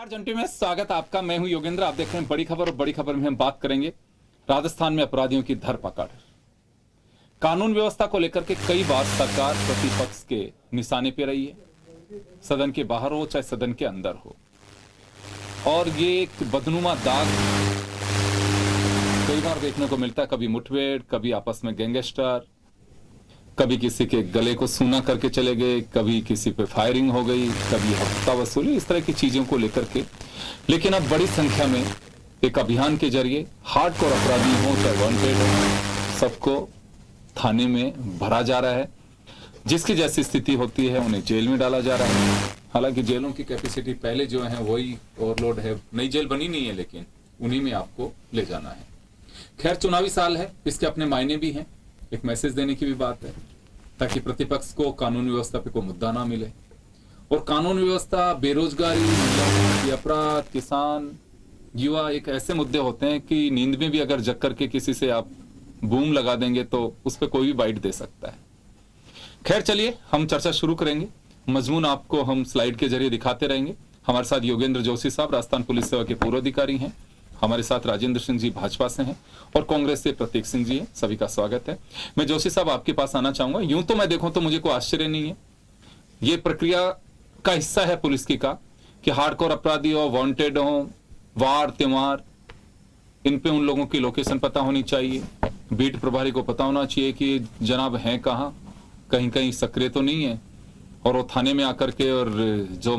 जंटी में स्वागत आपका। मैं हूं योगेंद्र। आप देख रहे हैं बड़ी खबर, और बड़ी खबर में हम बात करेंगे राजस्थान में अपराधियों की धरपकड़। कानून व्यवस्था को लेकर के कई बार सरकार प्रतिपक्ष के निशाने पे रही है, सदन के बाहर हो चाहे सदन के अंदर हो, और ये एक बदनुमा दाग कई बार देखने को मिलता है। कभी मुठभेड़, कभी आपस में गैंगस्टर, कभी किसी के गले को सूना करके चले गए, कभी किसी पे फायरिंग हो गई, कभी हफ्ता वसूली, इस तरह की चीजों को लेकर के। लेकिन अब बड़ी संख्या में एक अभियान के जरिए हार्डकोर अपराधी हो चाहे वांटेड हो, सबको थाने में भरा जा रहा है। जिसकी जैसी स्थिति होती है उन्हें जेल में डाला जा रहा है। हालांकि जेलों की कैपेसिटी पहले जो है वही ओवरलोड है, नई जेल बनी नहीं है, लेकिन उन्हीं में आपको ले जाना है। खैर, चुनावी साल है, इसके अपने मायने भी हैं। एक मैसेज देने की भी बात है ताकि प्रतिपक्ष को कानून व्यवस्था पे कोई मुद्दा ना मिले। और कानून व्यवस्था, बेरोजगारी, अपराध, किसान, युवा एक ऐसे मुद्दे होते हैं कि नींद में भी अगर जग करके किसी से आप बूम लगा देंगे तो उस पर कोई भी बाइट दे सकता है। खैर, चलिए हम चर्चा शुरू करेंगे। मजमून आपको हम स्लाइड के जरिए दिखाते रहेंगे। हमारे साथ योगेंद्र जोशी साहब राजस्थान पुलिस सेवा के पूर्व अधिकारी हैं। हमारे साथ राजेंद्र सिंह जी भाजपा से हैं, और कांग्रेस से प्रतीक सिंह जी हैं। सभी का स्वागत है। मैं जोशी साहब आपके पास आना चाहूंगा। यूं तो मैं देखूं तो मुझे कोई आश्चर्य नहीं है, ये प्रक्रिया का हिस्सा है पुलिस की का कि हार्डकोर अपराधी हो, वांटेड हो, वार त्योहार, इन पे उन लोगों की लोकेशन पता होनी चाहिए। बीट प्रभारी को पता होना चाहिए कि जनाब हैं कहाँ, कहीं कहीं सक्रिय तो नहीं है। और वो थाने में आकर के, और जो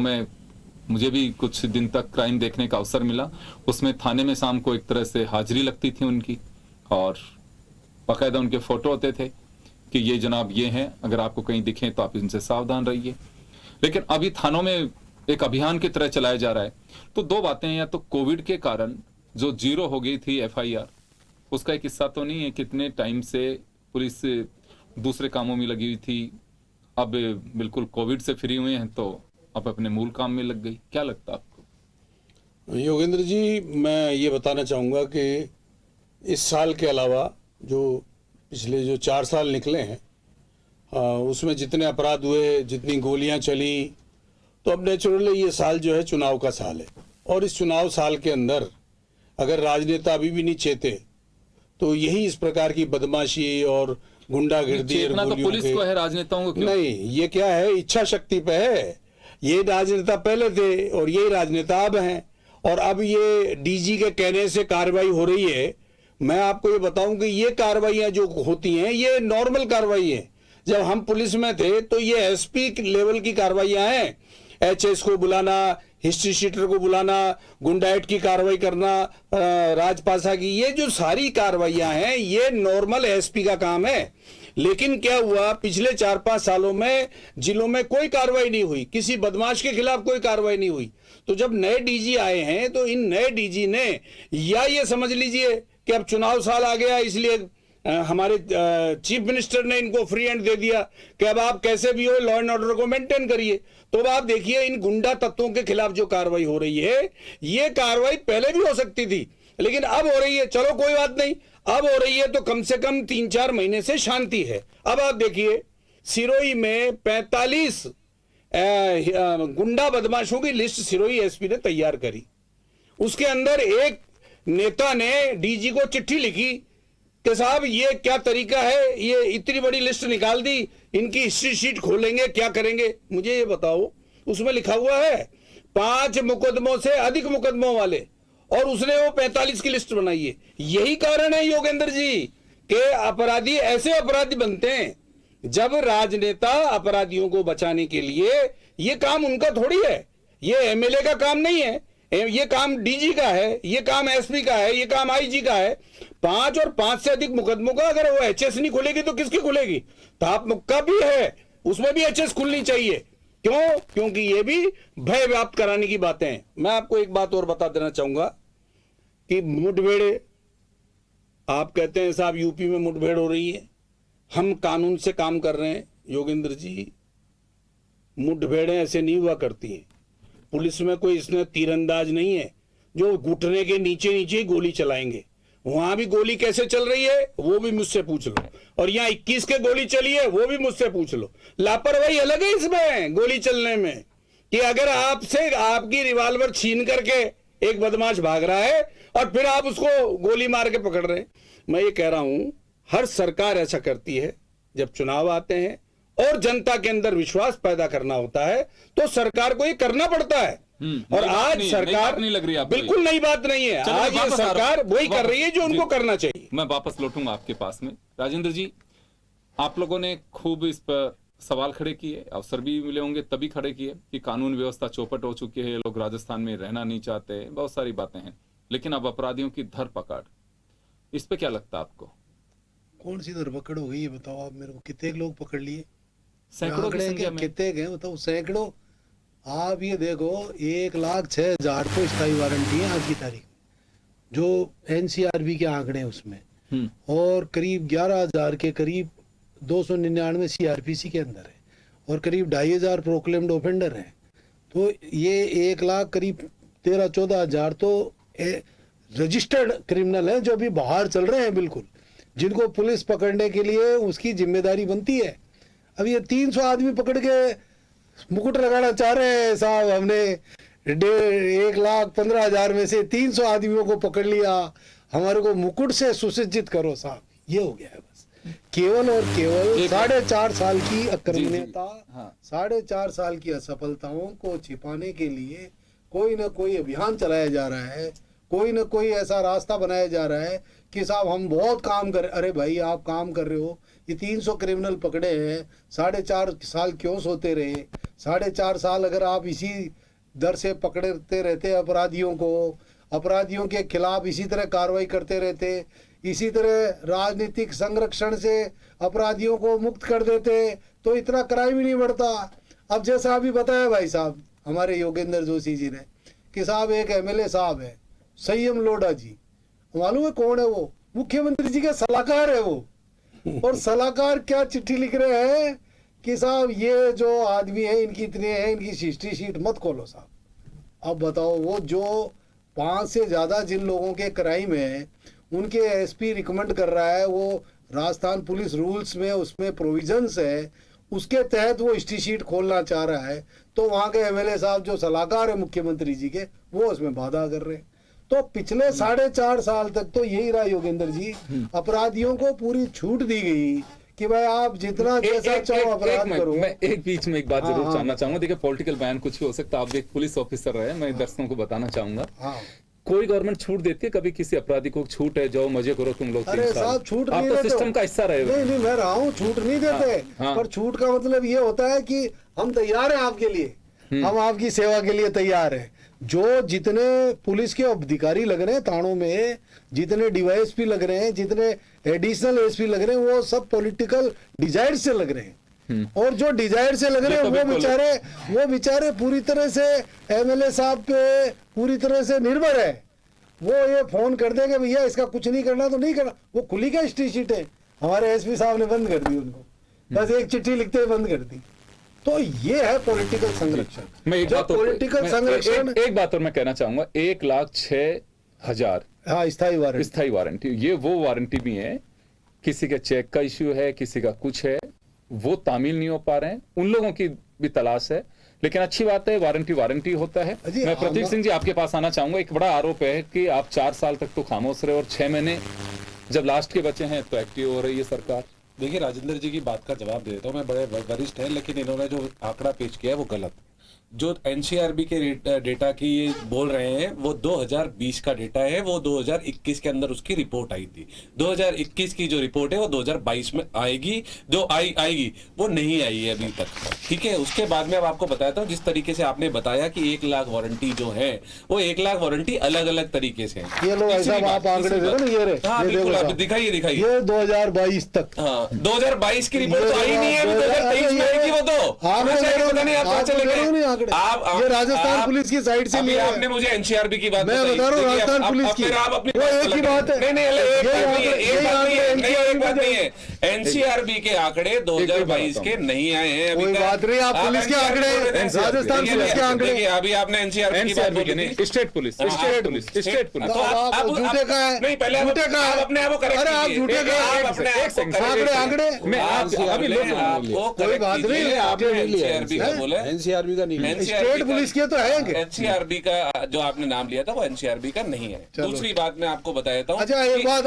मुझे भी कुछ दिन तक क्राइम देखने का अवसर मिला, उसमें थाने में शाम को एक तरह से हाजिरी लगती थी उनकी, और बाकायदा उनके फोटो होते थे कि ये जनाब ये हैं, अगर आपको कहीं दिखें तो आप इनसे सावधान रहिए। लेकिन अभी थानों में एक अभियान की तरह चलाया जा रहा है। तो दो बातें हैं, या तो कोविड के कारण जो 0 हो गई थी FIR, उसका एक हिस्सा तो नहीं है। कितने टाइम से पुलिस दूसरे कामों में लगी हुई थी, अब बिल्कुल कोविड से फ्री हुए हैं तो अब अपने मूल काम में लग गई। क्या लगता है आपको? योगेंद्र जी, मैं ये बताना चाहूँगा कि इस साल के अलावा जो पिछले जो 4 साल निकले हैं, उसमें जितने अपराध हुए, जितनी गोलियां चली, तो अब नेचुरली ये साल जो है चुनाव का साल है। और इस चुनाव साल के अंदर अगर राजनेता अभी भी नहीं चेते तो यही इस प्रकार की बदमाशी और गुंडागिर्दी तो पुलिस को है, राजनेताओं को क्यों? नहीं, ये क्या है, इच्छा शक्ति पे है। ये राजनेता पहले थे और यही राजनेता अब हैं, और अब ये DG के कहने से कार्रवाई हो रही है। मैं आपको ये बताऊं कि ये कार्रवाइयां जो होती हैं ये नॉर्मल कार्रवाई है। जब हम पुलिस में थे तो ये SP लेवल की कार्रवाइयां हैं। HS को बुलाना, हिस्ट्री शीटर को बुलाना, गुंडाइट की कार्रवाई करना, राजपासा की, ये जो सारी कार्रवाइयां हैं ये नॉर्मल SP का काम है। लेकिन क्या हुआ, पिछले 4-5 सालों में जिलों में कोई कार्रवाई नहीं हुई, किसी बदमाश के खिलाफ कोई कार्रवाई नहीं हुई। तो जब नए DG आए हैं तो इन नए DG ने, या ये समझ लीजिए कि अब चुनाव साल आ गया इसलिए हमारे चीफ मिनिस्टर ने इनको फ्री हैंड दे दिया कि अब आप कैसे भी हो लॉ एंड ऑर्डर को मेंटेन करिए। तो अब आप देखिए इन गुंडा तत्वों के खिलाफ जो कार्रवाई हो रही है, ये कार्रवाई पहले भी हो सकती थी, लेकिन अब हो रही है। चलो कोई बात नहीं, अब हो रही है तो कम से कम 3-4 महीने से शांति है। अब आप देखिए सिरोही में 45 गुंडा बदमाशों की लिस्ट सिरोही SP ने तैयार करी। उसके अंदर एक नेता ने DG को चिट्ठी लिखी कि साहब ये क्या तरीका है, ये इतनी बड़ी लिस्ट निकाल दी, इनकी हिस्ट्री शीट खोलेंगे, क्या करेंगे? मुझे ये बताओ, उसमें लिखा हुआ है 5 मुकदमों से अधिक मुकदमों वाले, और उसने वो 45 की लिस्ट बनाई है। यही कारण है योगेंद्र जी कि अपराधी ऐसे अपराधी बनते हैं जब राजनेता अपराधियों को बचाने के लिए, ये काम उनका थोड़ी है, ये MLA का काम नहीं है। ये काम डीजी का है, ये काम एसपी का है, ये काम आईजी का है। 5 और 5 से अधिक मुकदमों का अगर वो एचएस नहीं खुलेगी तो किसकी खुलेगी? तो आप का भी है, उसमें भी एचएस खुलनी चाहिए। क्यों? क्योंकि ये भी भय व्याप्त कराने की बातें हैं। मैं आपको एक बात और बता देना चाहूंगा कि मुठभेड़, आप कहते हैं साहब यूपी में मुठभेड़ हो रही है, हम कानून से काम कर रहे हैं। योगेंद्र जी, मुठभेड़ें ऐसे नहीं हुआ करती हैं। पुलिस में कोई इसमें तीरंदाज नहीं है जो घुटने के नीचे नीचे ही गोली चलाएंगे। वहां भी गोली कैसे चल रही है वो भी मुझसे पूछ लो, और यहाँ 21 के गोली चली है वो भी मुझसे पूछ लो। लापरवाही अलग है इसमें गोली चलने में, कि अगर आपसे आपकी रिवॉल्वर छीन करके एक बदमाश भाग रहा है और फिर आप उसको गोली मार के पकड़ रहे हैं। मैं ये कह रहा हूं, हर सरकार ऐसा करती है। जब चुनाव आते हैं और जनता के अंदर विश्वास पैदा करना होता है तो सरकार को ये करना पड़ता है। और आज सरकार नहीं लग रही आपको, बिल्कुल नई बात नहीं है। आज ये सरकार वही कर रही है जो उनको करना चाहिए। मैं वापस लौटूंगा आपके पास में। राजेंद्र जी, आप लोगों ने खूब इस पर सवाल खड़े किए, अवसर भी मिले होंगे तभी खड़े किए कि कानून व्यवस्था चौपट हो चुकी है, लोग राजस्थान में रहना नहीं चाहते, बहुत सारी बातें हैं। लेकिन अब अपराधियों की धरपकड़, इस पे क्या लगता है आपको? कौन सी धरपकड़ हो गई ये बताओ आप मेरे को। कितने लोग पकड़ लिए? सैकड़ों की संख्या में। कितने गए बताओ? सैकड़ों। आप ये देखो, 1,06,000 तो स्थायी वारंटी है आज की तारीख में, जो एनसीआरबी के आंकड़े हैं उसमें, और करीब 11,000 के करीब 299 सीआरपीसी के अंदर है, और करीब 2,500 प्रोक्लेम्ड ऑफेंडर हैं। तो ये 1 लाख करीब 13-14 तो रजिस्टर्ड क्रिमिनल हैं जो अभी बाहर चल रहे हैं, बिल्कुल, जिनको पुलिस पकड़ने के लिए उसकी जिम्मेदारी बनती है। अब ये 300 आदमी पकड़ के मुकुट लगाना चाह रहे हैं साहब, हमने 1,15,000 में से 300 आदमियों को पकड़ लिया, हमारे को मुकुट से सुसज्जित करो साहब। ये हो गया है बस। केवल और केवल 4.5 साल की अक्रमण्यता, 4.5 साल की असफलताओं को छिपाने के लिए कोई ना कोई अभियान चलाया जा रहा है, कोई ना कोई ऐसा रास्ता बनाया जा रहा है कि साहब हम बहुत काम कर। अरे भाई, आप काम कर रहे हो, ये 300 क्रिमिनल पकड़े हैं, 4.5 साल क्यों सोते रहे? 4.5 साल अगर आप इसी दर से पकड़ते रहते अपराधियों को, अपराधियों के खिलाफ इसी तरह कार्रवाई करते रहते, इसी तरह राजनीतिक संरक्षण से अपराधियों को मुक्त कर देते, तो इतना क्राइम ही नहीं बढ़ता। अब जैसा अभी बताया भाई साहब हमारे योगेंद्र जोशी जी ने कि साहब एक एमएलए साहब है संयम लोढ़ा जी, मालूम है कौन है वो? मुख्यमंत्री जी के सलाहकार है वो। और सलाहकार क्या चिट्ठी लिख रहे हैं कि साहब ये जो आदमी है इनकी इतने हैं, इनकी हिस्ट्री शीट मत खोलो साहब। अब बताओ, वो जो 5 से ज़्यादा जिन लोगों के क्राइम है उनके एसपी रिकमेंड कर रहा है, वो राजस्थान पुलिस रूल्स में उसमें प्रोविजंस है, उसके तहत वो हिस्ट्री शीट खोलना चाह रहा है, तो वहाँ के एमएलए साहब जो सलाहकार है मुख्यमंत्री जी के, वो उसमें बाधा कर रहे हैं। तो पिछले 4.5 साल तक तो यही रहा योगेंद्र जी, अपराधियों को पूरी छूट दी गई कि भाई आप जितना जैसा चाहो अपराध करो। मैं एक बीच में एक बात जरूर जानना चाहूंगा। देखिए, पॉलिटिकल बयान कुछ भी हो सकता है, आप एक पुलिस ऑफिसर रहे, मैं दर्शकों को बताना चाहूंगा, कोई गवर्नमेंट छूट देती है कभी किसी अपराधी को? छूट है, जाओ मजे करो तुम लोग। अरे साहब, छूट नहीं देते, देते, सिस्टम का हिस्सा रहे। नहीं, मैं रहा हूँ, छूट नहीं देते। पर छूट का मतलब ये होता है कि हम तैयार हैं आपके लिए, हम आपकी सेवा के लिए तैयार हैं। जो जितने पुलिस के अधिकारी लग रहे हैं थानों में, जितने डीवाईएसपी लग रहे हैं, जितने एडिशनल एसपी लग रहे हैं, वो सब पॉलिटिकल डिजायर से लग रहे हैं। और जो डिजायर से लग रहे हैं वो बेचारे पूरी तरह से एमएलए साहब पे पूरी तरह से निर्भर है। वो ये फोन कर देंगे भैया इसका कुछ नहीं करना तो नहीं करना, वो खुली क्या हिस्ट्री शीट है? हमारे एसपी साहब ने बंद कर दी उनको, बस एक चिट्ठी लिखते हुए बंद कर दी। तो ये है पॉलिटिकल संरक्षण। मैं एक बात और मैं कहना चाहूंगा, 1,06,000 स्थायी वारंटी, ये वो वारंटी भी है, किसी का चेक का इश्यू है, किसी का कुछ है, वो तामील नहीं हो पा रहे हैं, उन लोगों की भी तलाश है। लेकिन अच्छी बात है, वारंटी होता है। मैं प्रतीक सिंह जी आपके पास आना चाहूंगा। एक बड़ा आरोप है कि आप 4 साल तक तो खामोश रहे और 6 महीने जब लास्ट के बचे हैं तो एक्टिव हो रही है सरकार। देखिए, राजेंद्र जी की बात का जवाब दे देता हूँ मैं। बड़े वरिष्ठ हैं, लेकिन इन्होंने जो आंकड़ा पेश किया है वो गलत। जो एनसीआरबी के डेटा की ये बोल रहे हैं वो 2020 का डेटा है, वो 2021 के अंदर उसकी रिपोर्ट आई थी। 2021 की जो रिपोर्ट है वो 2022 में आएगी, जो आएगी वो नहीं आई है अभी तक, ठीक है। उसके बाद में अब आपको बताता हूँ, जिस तरीके से आपने बताया कि 1 लाख वारंटी जो है वो 1 लाख वारंटी अलग अलग तरीके से है। ये लो ऐसा आप आंकड़े देखो ना, ये रहे, हाँ ये बिल्कुल, देखो आप दिखाइए दिखाइए। ये 2022 तक, हाँ 2022 की रिपोर्ट तो आई नहीं है, अभी 2023 में आएगी वो तो। पता नहीं आप कहाँ चले गए। आप ये राजस्थान पुलिस की साइड से अभी लिया आपने मुझे एनसीआरबी की बात मैं बताई। बता रहा हूँ, देखिए, राजस्थान अब पुलिस की फिर आप अपनी वो एक ही बात है। नहीं एक बात नहीं है, ये एक बात नहीं है, आंकड़े नहीं एक बात नहीं है। NCRB एनसीआरबी के आंकड़े 2022 के नहीं आए हैं अभी कोई तक। बात नहीं, आप पुलिस के आंकड़े, राजस्थान पुलिस के आंकड़े। देखिए अभी आपने एनसीआरबी की बात बोली थी, state police, state police, state police. तो आप झूठे का है, नहीं पहले झूठे का आप है। अपने आप को करेक्ट अरे आप झूठे का है, आप अपने आप को correct आंकड़े कीजिए। आंकड़े मैं आप अभी लोग आपको कोई correct बात नहीं, कीजिए, आपने आपने नहीं लिया एनसीआरबी का बोला है। एनसीआरबी का नहीं है। स्टेट पुलिस के तो है कि? एनसीआरबी का जो आपने नाम लिया था वो एनसीआरबी का नहीं है। चलो। दूसरी बात मैं आपको बता देता हूँ। अच्छा, एक बात,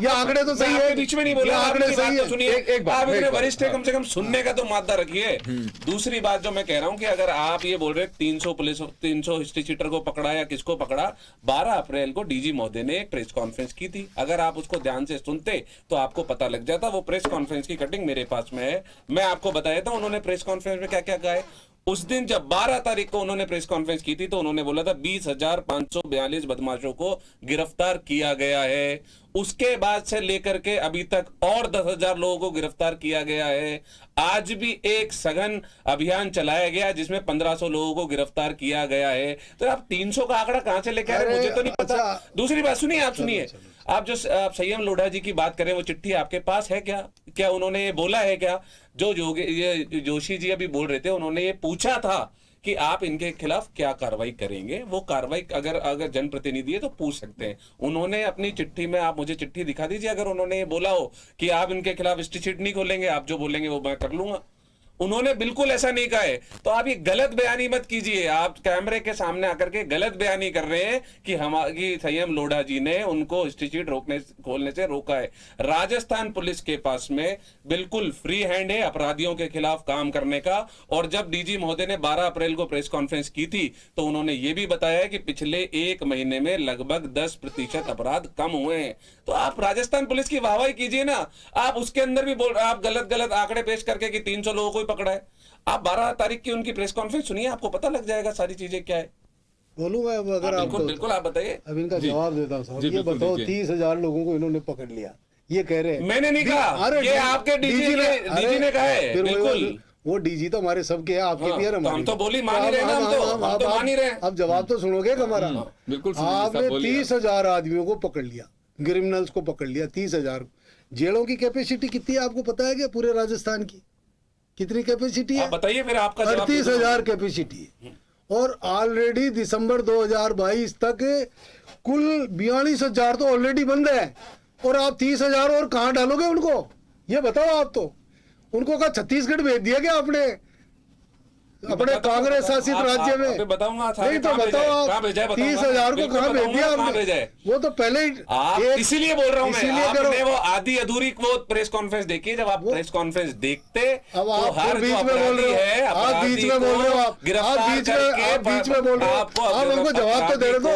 ये आंकड़े तो सही है, बीच में नहीं बोला, ये आंकड़े आपकी बात सही तो है। सुनिए। एक बात, आप इतने एक बात, वरिष्ठ है, कम से कम सुनने का तो मादा रखिए। दूसरी बात जो मैं कह रहा हूँ कि अगर आप ये बोल रहे 300 हिस्ट्री चीटर को पकड़ा या किसको पकड़ा, 12 अप्रैल को डीजी महोदय ने एक प्रेस कॉन्फ्रेंस की थी। अगर आप उसको ध्यान से सुनते तो आपको पता लग जाता। वो प्रेस कॉन्फ्रेंस की कटिंग मेरे पास में है, मैं आपको बता देता हूं उन्होंने प्रेस कॉन्फ्रेंस में क्या क्या कहा है। उस दिन जब 12 तारीख को उन्होंने प्रेस कॉन्फ्रेंस की थी तो उन्होंने बोला था 20,542 बदमाशों को गिरफ्तार किया गया है। उसके बाद से लेकर के अभी तक और 10,000 लोगों को गिरफ्तार किया गया है। आज भी एक सघन अभियान चलाया गया जिसमें 1,500 लोगों को गिरफ्तार किया गया है। तो आप 300 का आंकड़ा कहां से लेके आ रहे हैं, मुझे तो नहीं पता। अच्छा। दूसरी बात सुनिए, आप सुनिए, आप जो आप संयम लोढ़ा जी की बात करें, वो चिट्ठी आपके पास है क्या? क्या उन्होंने ये बोला है क्या? जो ये जोशी जी अभी बोल रहे थे, उन्होंने ये पूछा था कि आप इनके खिलाफ क्या कार्रवाई करेंगे। वो कार्रवाई अगर जनप्रतिनिधि है तो पूछ सकते हैं। उन्होंने अपनी चिट्ठी में, आप मुझे चिट्ठी दिखा दीजिए अगर उन्होंने ये बोला हो कि आप इनके खिलाफ हिस्ट्री नहीं खोलेंगे, आप जो बोलेंगे वो मैं कर लूंगा। उन्होंने बिल्कुल ऐसा नहीं कहा है। तो आप ये गलत बयानी मत कीजिए। आप कैमरे के सामने आकर के गलत बयानी कर रहे हैं कि हमारी संयम लोढ़ा जी ने उनको हिस्ट्री शीट खोलने से रोका है। राजस्थान पुलिस के पास में बिल्कुल फ्री हैंड है अपराधियों के खिलाफ काम करने का। और जब डीजी महोदय ने 12 अप्रैल को प्रेस कॉन्फ्रेंस की थी तो उन्होंने ये भी बताया कि पिछले 1 महीने में लगभग 10% अपराध कम हुए हैं। तो आप राजस्थान पुलिस की वाहवाही कीजिए ना। आप उसके अंदर भी आप गलत आंकड़े पेश करके कि 300 लोगों को पकड़ा है। आप 12 तारीख की उनकी प्रेस कॉन्फ्रेंस सुनिए, आपको पता लग जाएगा सारी चीजें क्या है। बोलूं मैं अगर आपको? बिल्कुल आप बताइए। अब इनका जवाब देता हूँ साहब। जी, ये बिल्कुल बताओ, दीजिए। 30,000 लोगों को इन्होंने पकड़ लिया, ये कह रहे हैं। मैंने नहीं कहा, अरे ये आपके डीजी ने कहा है। फिर बिल्कुल वो डीजी तो हमारे सबके हैं, आपके हाँ, भी है ना। तो हम तो बोली मान ही रहे हैं, हम तो मान ही रहे हैं। अब जवाब तो सुनोगे हमारा। बिल्कुल सुनिए, आपने साहब बोलिए। 30,000 आदमियों को पकड़ लिया, क्रिमिनल्स को पकड़ लिया 30,000। जेलों की कैपेसिटी कितनी है आपको पता है क्या? पूरे राजस्थान की कितनी कैपेसिटी है? आप बताइए फिर आपका जवाब। 38,000 कैपेसिटी है। और ऑलरेडी दिसंबर 2022 तक कुल 42,000 तो ऑलरेडी बंद है। और आप 30,000 और कहां डालोगे उनको, ये बताओ। आप तो उनको कहा छत्तीसगढ़ भेज दिया क्या आपने, अपने कांग्रेस शासित राज्य में? बताऊंगा नहीं तो बताओ आप 30,000 को कहां भेज दिया आपने? वो तो पहले ही इसीलिए बोल रहा हूं इसीलिए मैं, करो। आपने वो आधी अधूरी वो प्रेस कॉन्फ्रेंस देखी। जब आप प्रेस कॉन्फ्रेंस देखते अब तो आप हर बीच में बोल रहे हो, आप बीच में बोल रहे हो, आप बीच में बोल रहे हो। आप हमको जवाब तो दे दो,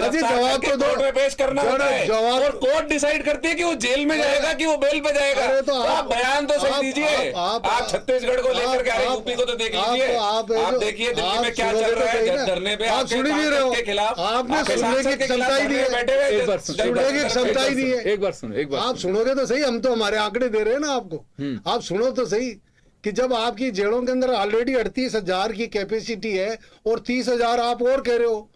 अजी जवाब तो दो। पेश करना होता है जवाब और कोर्ट डिसाइड करती है कि वो जेल में जाएगा कि वो बेल पे जाएगा। अरे तो आप बयान तो सही दीजिए। आप छत्तीसगढ़ को लेकर के आ रहे, यूपी को तो देख लीजिए। आप देखिए दिल्ली में क्या चल रहा है धरने पे, आप सुन भी रहे हो, के खिलाफ आपने सुनने की क्षमता ही नहीं है, बैठे हुए एक बार सुनने की क्षमता ही नहीं है। एक बार सुनो, एक बार आप सुनोगे तो सही, हम तो हमारे आंकड़े दे रहे हैं ना आपको। आप सुनो तो सही कि जब आपकी जेलों के अंदर ऑलरेडी 38,000 की कैपेसिटी है और 30,000 आप और कह रहे हो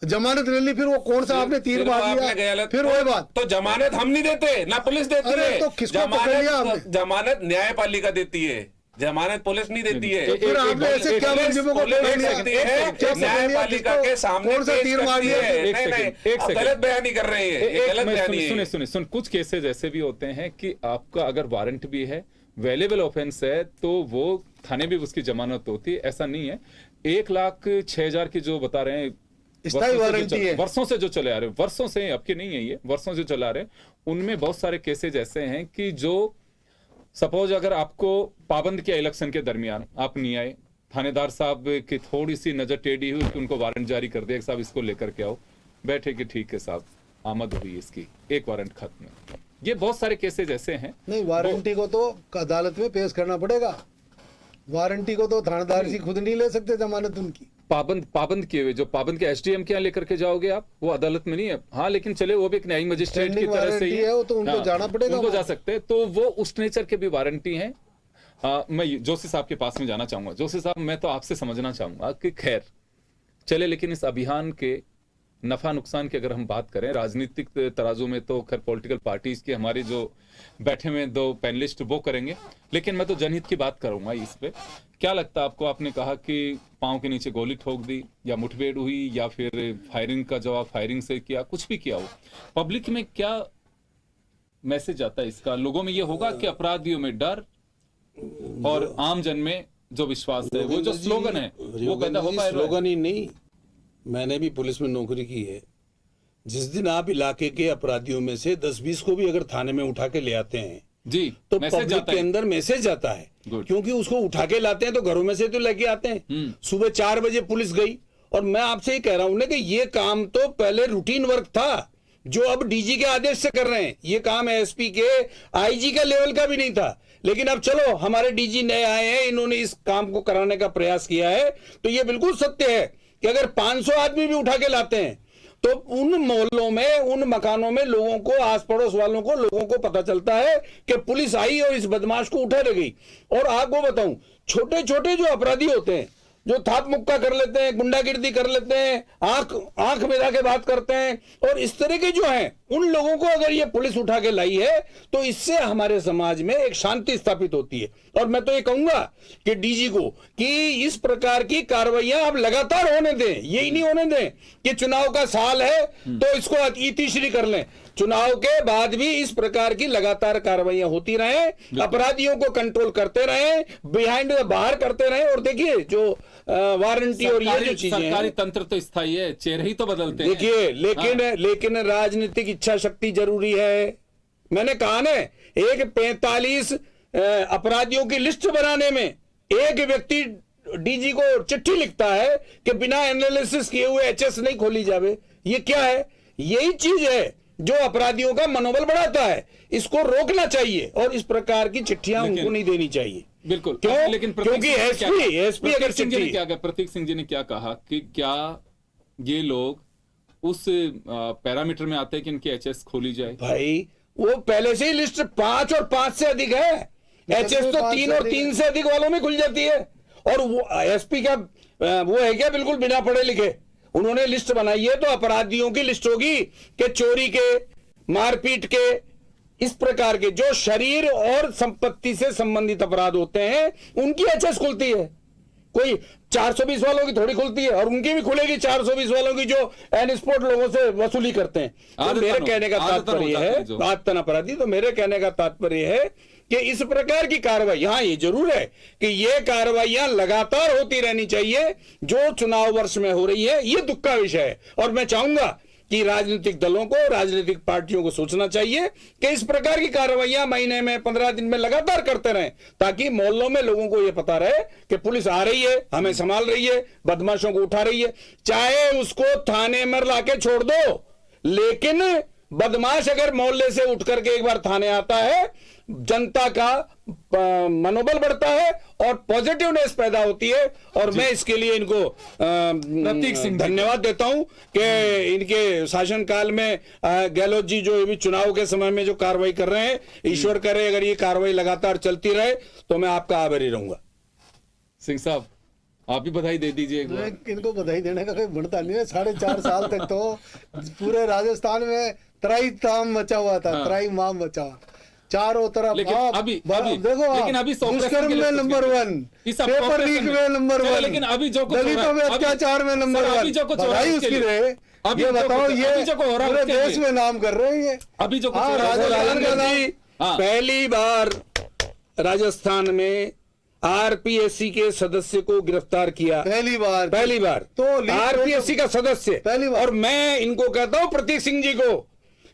जमानत ले ली, फिर वो कौन सा आपने तीर मार दिया? फिर वही बात, तो जमानत हम नहीं देते ना, पुलिस देती है। तो किसको पकड़ लिया आपने? जमानत न्यायपालिका देती है, जमानत पुलिस नहीं देती है। तो फिर आपने ऐसे क्या मुलजिमों को पकड़ लिया? न्यायपालिका के सामने कौन सा तीर मार दिया? एक सेकंड, गलत बयानी कर रहे हैं, गलत बयानी है। सुने कुछ केसेस ऐसे भी होते हैं कि आपका अगर वारंट भी है, वेलेबल ऑफेंस है, तो वो थाने भी उसकी जमानत होती है। ऐसा नहीं है। 1,06,000 की जो बता रहे हैं स्थायी वारंटी है, वर्षों से जो चले आ रहे हैं, वर्षों से, अब की नहीं है ये, वर्षों से चला रहे हैं। उनमें बहुत सारे केसेज ऐसे हैं कि जो सपोज अगर आपको पाबंद किया इलेक्शन के दरमियान, आप नहीं आए, थानेदार साहब की थोड़ी सी नजर टेढ़ी हुई तो उनको वारंट जारी कर दिया कि साहब इसको लेकर के आओ। बैठे कि ठीक है साहब, आमद हुई इसकी, एक वारंट खत्म। ये बहुत सारे केसेस ऐसे हैं। नहीं, वारंटी को तो अदालत में पेश करना पड़ेगा। वारंटी को तो थानेदार जी खुद नहीं ले सकते जमानत उनकी। पाबंद किए हुए, जो पाबंद के एसडीएम के यहाँ लेकर के जाओगे आप, वो अदालत में नहीं है। हाँ, लेकिन चले वो भी एक न्यायिक मजिस्ट्रेट की तरह से ही है, वो तो उनको जाना पड़ेगा, उनको जा सकते हैं। तो वो उस नेचर के भी वारंटी हैं। मैं जोशी साहब के पास में जाना चाहूंगा। जोशी साहब, मैं तो आपसे समझना चाहूंगा कि खैर चले, लेकिन इस अभियान के नफा नुकसान की अगर हम बात करें राजनीतिक तराजू में, तो खैर पॉलिटिकल पार्टीज के हमारे जो बैठे हुए 2 पैनलिस्ट वो करेंगे, लेकिन मैं तो जनहित की बात करूंगा इस पे। क्या लगता है आपको? आपने कहा कि पांव के नीचे गोली ठोक दी, या मुठभेड़ हुई, या फिर फायरिंग का जवाब फायरिंग से किया, कुछ भी किया हो, पब्लिक में क्या मैसेज आता है इसका? लोगों में ये होगा कि अपराधियों में डर और आम जन में जो विश्वास है, वो जो स्लोगन है वो पैदा हो पाएगा। स्लोगन ही नहीं, मैंने भी पुलिस में नौकरी की है। जिस दिन आप इलाके के अपराधियों में से 10-20 को भी अगर थाने में उठा के ले आते हैं जी, तो पब्लिक के अंदर मैसेज आता है, क्योंकि उसको उठा के लाते हैं तो घरों में से तो लेके आते हैं। सुबह 4 बजे पुलिस गई, और मैं आपसे ये कह रहा हूं ना कि ये काम तो पहले रूटीन वर्क था, जो अब डीजी के आदेश से कर रहे हैं। ये काम एसपी के, आईजी का लेवल का भी नहीं था। लेकिन अब चलो, हमारे डीजी नए आए हैं, इन्होंने इस काम को कराने का प्रयास किया है। तो ये बिल्कुल सत्य है कि अगर 500 आदमी भी उठा के लाते हैं तो उन मोहल्लों में, उन मकानों में लोगों को, आस पड़ोस वालों को, लोगों को पता चलता है कि पुलिस आई और इस बदमाश को उठा ले गई। और आपको बताऊं, छोटे छोटे जो अपराधी होते हैं, जो थाप मुक्का कर लेते हैं, गुंडागिर्दी कर लेते हैं, आंख मिला के बात करते हैं, और इस तरह के जो हैं, उन लोगों को अगर ये पुलिस उठा के लाई है तो इससे हमारे समाज में एक शांति स्थापित होती है। और मैं तो ये कहूंगा कि डीजी को कि इस प्रकार की कार्रवाइयां आप लगातार होने दें। यही नहीं होने दें कि चुनाव का साल है तो इसको इतिश्री कर लें। चुनाव के बाद भी इस प्रकार की लगातार कार्रवाइयां होती रहें, अपराधियों को कंट्रोल करते रहें, बिहाइंड द बार करते रहें। और देखिए, जो वारंटी और ये जो चीजें, सरकारी तंत्र तो स्थायी है, चेहरे ही तो बदलते हैं। देखिए, लेकिन राजनीतिक इच्छा शक्ति जरूरी है। मैंने कहा ना, एक 45 अपराधियों की लिस्ट बनाने में एक व्यक्ति डीजी को चिट्ठी लिखता है कि बिना एनालिसिस किए हुए एचएस नहीं खोली जावे। ये क्या है? यही चीज है जो अपराधियों का मनोबल बढ़ाता है। इसको रोकना चाहिए और इस प्रकार की चिट्ठियां उनको नहीं देनी चाहिए। बिल्कुल। क्यों? लेकिन क्योंकि एसपी अगर चिट्ठी, प्रतीक सिंह जी ने क्या कहा कि क्या ये लोग उस पैरामीटर में आते हैं कि इनकी एचएस खोली जाए? भाई, वो पहले से ही लिस्ट 5 और 5 से अधिक है। एचएस तो 3 और 3 से अधिक वालों में खुल जाती है। और वो एसपी क्या वो है क्या बिल्कुल बिना पढ़े लिखे? उन्होंने लिस्ट बनाई है तो अपराधियों की लिस्ट होगी कि चोरी के, मारपीट के, इस प्रकार के जो शरीर और संपत्ति से संबंधित अपराध होते हैं उनकी एचएस खुलती है। कोई 420 वालों की थोड़ी खुलती है, और उनकी भी खुलेगी 420 वालों की जो एन स्पॉट लोगों से वसूली करते हैं। तो मेरे कहने का तात्पर्य है, आदतन अपराधी, तो मेरे कहने का तात्पर्य है कि इस प्रकार की कार्रवाई, हाँ ये जरूर है कि ये कार्रवाइयां लगातार होती रहनी चाहिए जो चुनाव वर्ष में हो रही है। ये दुख का विषय है, और मैं चाहूंगा कि राजनीतिक दलों को, राजनीतिक पार्टियों को सोचना चाहिए कि इस प्रकार की कार्रवाइयां महीने में, 15 दिन में लगातार करते रहें, ताकि मोहल्लों में लोगों को यह पता रहे कि पुलिस आ रही है, हमें संभाल रही है, बदमाशों को उठा रही है। चाहे उसको थाने में लाके छोड़ दो, लेकिन बदमाश अगर मोहल्ले से उठ करके एक बार थाने आता है, जनता का मनोबल बढ़ता है और पॉजिटिवनेस पैदा होती है। और मैं इसके लिए इनको प्रतीक सिंह धन्यवाद देता हूं कि इनके शासनकाल में गहलोत जी जो भी चुनाव के समय में जो कार्रवाई कर रहे हैं, ईश्वर करे अगर ये कार्रवाई लगातार चलती रहे तो मैं आपका आभारी रहूंगा। सिंह साहब, आप भी बधाई दे दीजिए एक बार। इनको बधाई देने का कोई बनता नहीं है। 4.5 साल तक तो पूरे राजस्थान में त्राही ताम मचा हुआ था। हाँ। त्राही माम मचा हुआ चारों तरफ। लेकिन अभी देखो, लेकिन अभी दुष्कर्म में नंबर 1, पेपर लीक में नंबर 1, लेकिन अभी जो दलितों में अत्याचार में नंबर 1, बधाई उसकी रहे। ये बताओ, ये पूरे देश में नाम कर रहे हैं। अभी जो पहली बार राजस्थान में आरपीएससी के सदस्य को गिरफ्तार किया। पहली बार तो आरपीएससी का सदस्य पहली बार। और मैं इनको कहता हूं, प्रतीक सिंह जी को,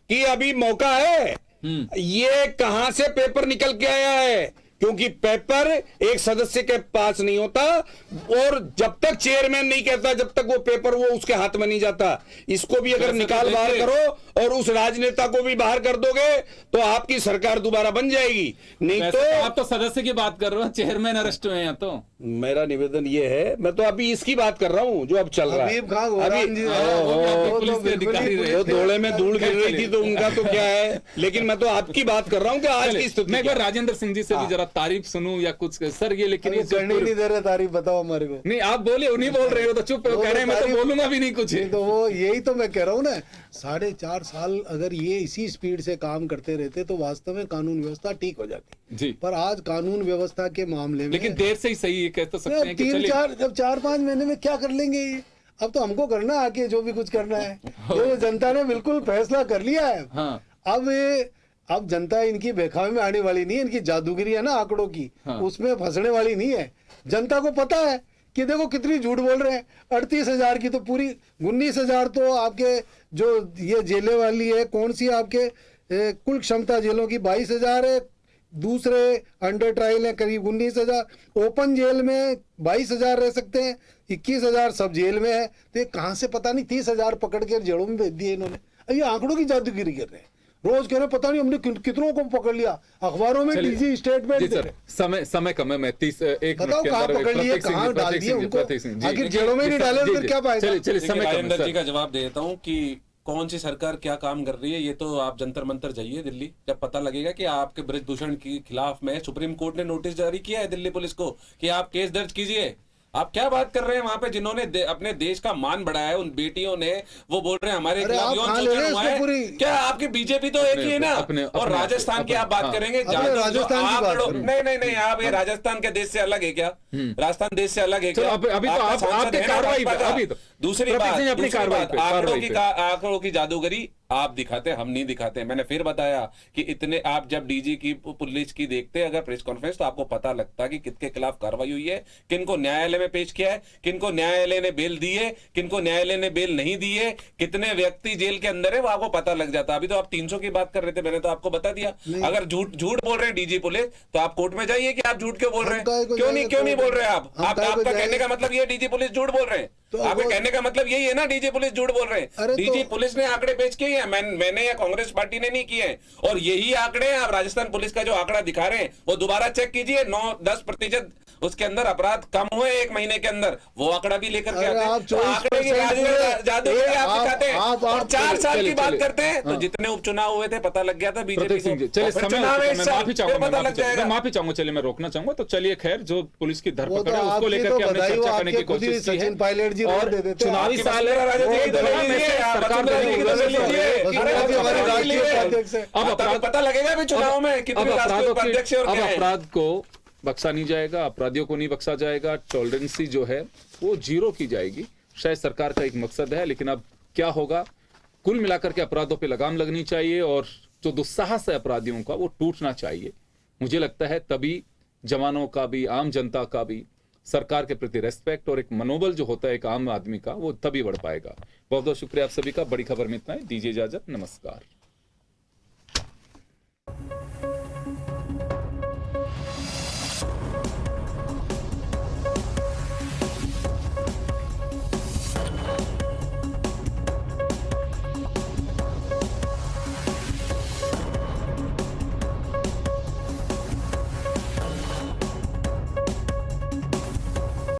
कि अभी मौका है। ये कहां से पेपर निकल के आया है क्योंकि पेपर एक सदस्य के पास नहीं होता, और जब तक चेयरमैन नहीं कहता जब तक वो पेपर वो उसके हाथ में नहीं जाता। इसको भी अगर निकाल बाहर करो और उस राजनेता को भी बाहर कर दोगे तो आपकी सरकार दोबारा बन जाएगी। नहीं तो आप तो सदस्य की बात कर रहे हो, चेयरमैन अरेस्ट हुए हैं। तो मेरा निवेदन ये है, मैं तो अभी इसकी बात कर रहा हूं जो अब चल रहा है। हबीब खान गोरान जी, वो दौड़े में धूल गिर रही थी तो उनका तो क्या है, लेकिन मैं तो आपकी बात कर रहा हूं कि आज की स्थिति। मैं एक बार राजेंद्र सिंह जी से भी जरा तारीफ सुनूं या कुछ सर ये, लेकिन ये करने नहीं दे रहे तारीफ, बताओ हमारे को। नहीं आप बोले, नहीं बोल रहे हो तो चुप कह रहे हैं, मैं तो बोलूंगा भी नहीं कुछ। तो वो यही तो मैं कह रहा हूँ ना, 4.5 साल अगर ये इसी स्पीड से काम करते रहते तो वास्तव में कानून व्यवस्था ठीक हो जाती जी। पर आज कानून व्यवस्था के मामले में लेकिन देर से ही सही कह तो सकते हैं कि 4-5 महीने में क्या कर लेंगे ये। अब तो हमको करना आके जो भी कुछ करना है, ये जनता ने बिल्कुल फैसला कर लिया है। हाँ। अब जनता इनकी बेखामी में आने वाली नहीं है, इनकी जादूगिरी है ना आंकड़ों की, हाँ। उसमें फंसने वाली नहीं है। जनता को पता है कि देखो कितनी झूठ बोल रहे हैं। 38,000 की तो पूरी 19,000 तो आपके जो ये जेलें वाली है, कौन सी आपके कुल क्षमता जेलों की 22,000 है, दूसरे अंडर ट्रायल है करीब 19,000, ओपन जेल में 22,000 रह सकते हैं, 21,000 सब जेल में है। तो ये कहाँ से पता नहीं 30,000 पकड़ के जेलों में भेज दिए इन्होंने। अब ये आंकड़ों की जादूगिरी कर रहे हैं, रोज कह रहे पता नहीं हमने कितनों को पकड़ लिया, अखबारों में डीजी स्टेटमेंट दे रहे। समय कम है, मैं 30 एक बताओ कहाँ पकड़ लिए, कहाँ डाल दिए उनको, आखिर जेलों में नहीं डाले तो फिर क्या पाएगा। चलिए समय राजेंद्र जी का जवाब देता हूँ कि कौन सी सरकार क्या काम कर रही है, ये तो आप जंतर मंतर जाइए दिल्ली, जब पता लगेगा कि आपके ब्रजभूषण के खिलाफ में सुप्रीम कोर्ट ने नोटिस जारी किया है दिल्ली पुलिस को कि आप केस दर्ज कीजिए। आप क्या बात कर रहे हैं, वहां पे जिन्होंने अपने देश का मान बढ़ाया है, उन बेटियों ने, वो बोल रहे हैं हमारे खिलाफ यौन शोषण हुआ है। क्या आपकी बीजेपी तो एक ही है ना। और राजस्थान की आप बात करेंगे, नहीं आप ये राजस्थान के देश से अलग है क्या? राजस्थान देश से अलग है क्या? अभी तो आपके कार्रवाई, अभी तो दूसरी बात आंकड़ों की जादूगरी आप दिखाते, हम नहीं दिखाते। मैंने फिर बताया कि इतने आप जब डीजी की पुलिस की देखते अगर प्रेस कॉन्फ्रेंस तो आपको पता लगता कि किसके खिलाफ कार्रवाई हुई है, किनको न्यायालय में पेश किया है, किनको न्यायालय ने बेल दी है, किनको न्यायालय ने बेल नहीं दी है, कितने व्यक्ति जेल के अंदर है, वो आपको पता लग जाता। अभी तो आप 300 की बात कर रहे थे, मैंने तो आपको बता दिया। अगर झूठ बोल रहे हैं डीजी पुलिस तो आप कोर्ट में जाइए कि आप झूठ क्यों बोल रहे हैं, क्यों नहीं बोल रहे हैं आप। आपका कहने का मतलब ये डीजी पुलिस झूठ बोल रहे हैं, आपके कहने का मतलब यही है ना, डीजी पुलिस झूठ बोल रहे हैं। डीजी पुलिस ने आंकड़े पेश किए हैं, मैंने या कांग्रेस पार्टी ने नहीं किए हैं। और यही आंकड़े आप राजस्थान पुलिस का जो आंकड़ा दिखा रहे हैं वो दोबारा चेक कीजिए, 9-10% उसके अंदर अपराध कम हुए एक महीने के अंदर, वो आंकड़ा भी लेकर के आते हैं। आंकड़े की जादूगरी आप दिखाते हैं और 4 साल की बात करते हैं। तो जितने उपचुनाव हुए थे पता लग गया था बीजेपी को। मैं माफी चाहूंगा, चलिए मैं रोकना चाहूंगा। तो चलिए खैर, जो पुलिस की धरपकड़ है उसको लेकर के हमने चर्चा करने की कोशिश की है। पायलट जी और चुनावी साल है, अब पता लगेगा भी चुनाव में कितने राष्ट्रीय उपाध्यक्ष और क्या है। अपराध को बख्शा नहीं जाएगा, अपराधियों को नहीं बख्शा जाएगा, टॉलरेंसी जो है वो 0 की जाएगी। शायद सरकार का एक मकसद है, लेकिन अब क्या होगा, कुल मिलाकर के अपराधों पे लगाम लगनी चाहिए और जो दुस्साहस है अपराधियों का वो टूटना चाहिए। मुझे लगता है तभी जवानों का भी, आम जनता का भी सरकार के प्रति रेस्पेक्ट और एक मनोबल जो होता है एक आम आदमी का, वो तभी बढ़ पाएगा। बहुत बहुत शुक्रिया आप सभी का। बड़ी खबर में इतना ही, दीजिए इजाजत, नमस्कार।